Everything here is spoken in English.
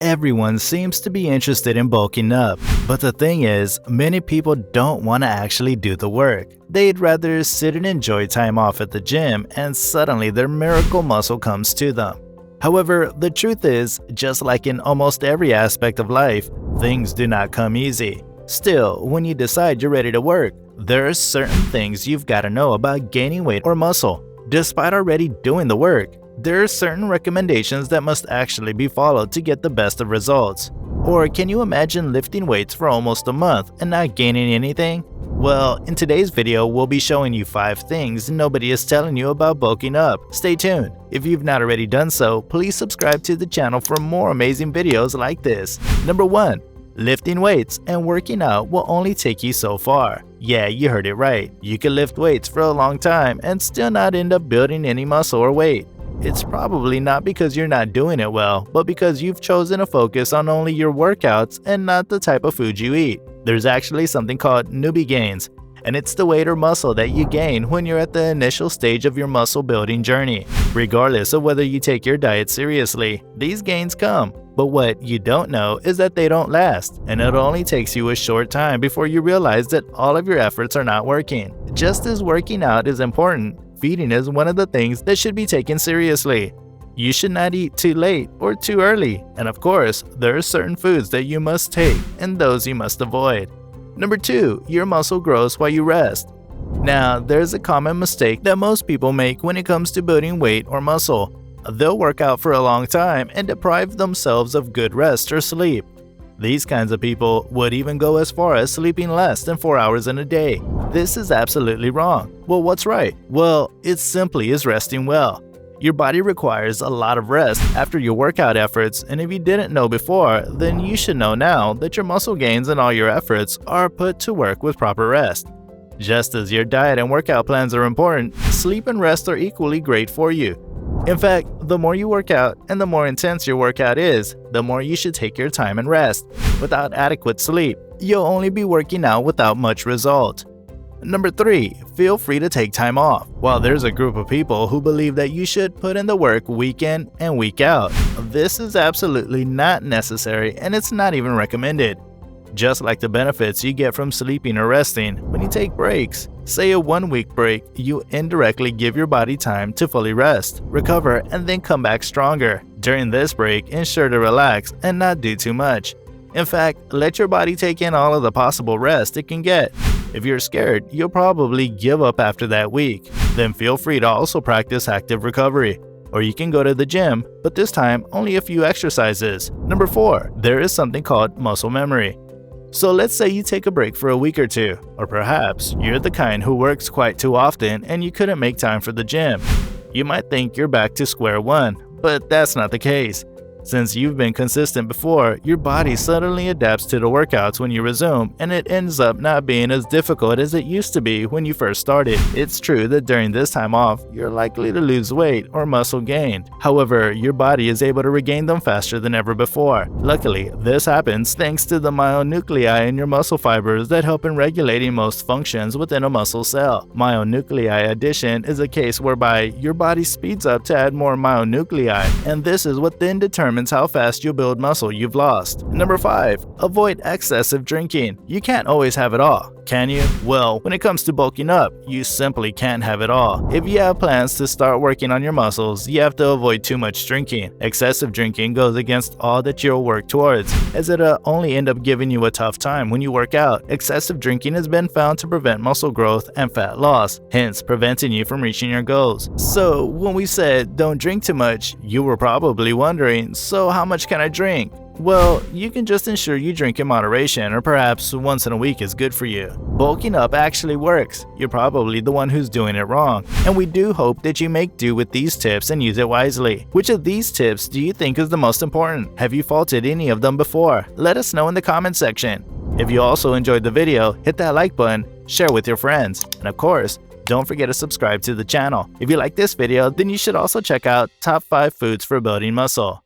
Everyone seems to be interested in bulking up, but the thing is, many people don't want to actually do the work. They'd rather sit and enjoy time off at the gym, and suddenly their miracle muscle comes to them. However, the truth is, just like in almost every aspect of life, things do not come easy. Still, when you decide you're ready to work, there are certain things you've got to know about gaining weight or muscle. Despite already doing the work, there are certain recommendations that must actually be followed to get the best of results. Or can you imagine lifting weights for almost a month and not gaining anything? Well, in today's video, we'll be showing you 5 things nobody is telling you about bulking up. Stay tuned. If you've not already done so, please subscribe to the channel for more amazing videos like this. Number 1. Lifting weights and working out will only take you so far. Yeah, you heard it right. You can lift weights for a long time and still not end up building any muscle or weight. It's probably not because you're not doing it well, but because you've chosen to focus on only your workouts and not the type of food you eat. There's actually something called newbie gains, and it's the weight or muscle that you gain when you're at the initial stage of your muscle building journey. Regardless of whether you take your diet seriously, these gains come. But what you don't know is that they don't last, and it only takes you a short time before you realize that all of your efforts are not working. Just as working out is important, feeding is one of the things that should be taken seriously. You should not eat too late or too early, and of course, there are certain foods that you must take and those you must avoid. Number 2, your muscle grows while you rest. Now, there's a common mistake that most people make when it comes to building weight or muscle. They'll work out for a long time and deprive themselves of good rest or sleep. These kinds of people would even go as far as sleeping less than 4 hours in a day. This is absolutely wrong. Well, what's right? Well, it simply is resting well. Your body requires a lot of rest after your workout efforts, and if you didn't know before, then you should know now that your muscle gains and all your efforts are put to work with proper rest. Just as your diet and workout plans are important, sleep and rest are equally great for you. In fact, the more you work out and the more intense your workout is, the more you should take your time and rest. Without adequate sleep, you'll only be working out without much result. Number 3. Feel free to take time off. While there's a group of people who believe that you should put in the work week in and week out, this is absolutely not necessary and it's not even recommended. Just like the benefits you get from sleeping or resting, when you take breaks, say a 1-week break, you indirectly give your body time to fully rest, recover, and then come back stronger. During this break, ensure to relax and not do too much. In fact, let your body take in all of the possible rest it can get. If you're scared, you'll probably give up after that week. Then feel free to also practice active recovery. Or you can go to the gym, but this time only a few exercises. Number 4. There is something called muscle memory. So let's say you take a break for a week or two, or perhaps you're the kind who works quite too often and you couldn't make time for the gym. You might think you're back to square one, but that's not the case. Since you've been consistent before, your body suddenly adapts to the workouts when you resume, and it ends up not being as difficult as it used to be when you first started. It's true that during this time off, you're likely to lose weight or muscle gained. However, your body is able to regain them faster than ever before. Luckily, this happens thanks to the myonuclei in your muscle fibers that help in regulating most functions within a muscle cell. Myonuclei addition is a case whereby your body speeds up to add more myonuclei, and this is what then determines how fast you'll build muscle you've lost. Number 5. Avoid excessive drinking. You can't always have it all, can you? Well, when it comes to bulking up, you simply can't have it all. If you have plans to start working on your muscles, you have to avoid too much drinking. Excessive drinking goes against all that you'll work towards, as it'll only end up giving you a tough time when you work out. Excessive drinking has been found to prevent muscle growth and fat loss, hence preventing you from reaching your goals. So when we said don't drink too much, you were probably wondering, so how much can I drink? Well, you can just ensure you drink in moderation, or perhaps once in a week is good for you. Bulking up actually works. You're probably the one who's doing it wrong, and we do hope that you make do with these tips and use it wisely. Which of these tips do you think is the most important? Have you faulted any of them before? Let us know in the comment section. If you also enjoyed the video, hit that like button, share with your friends, and of course, don't forget to subscribe to the channel. If you like this video, then you should also check out Top 5 Foods for Building Muscle.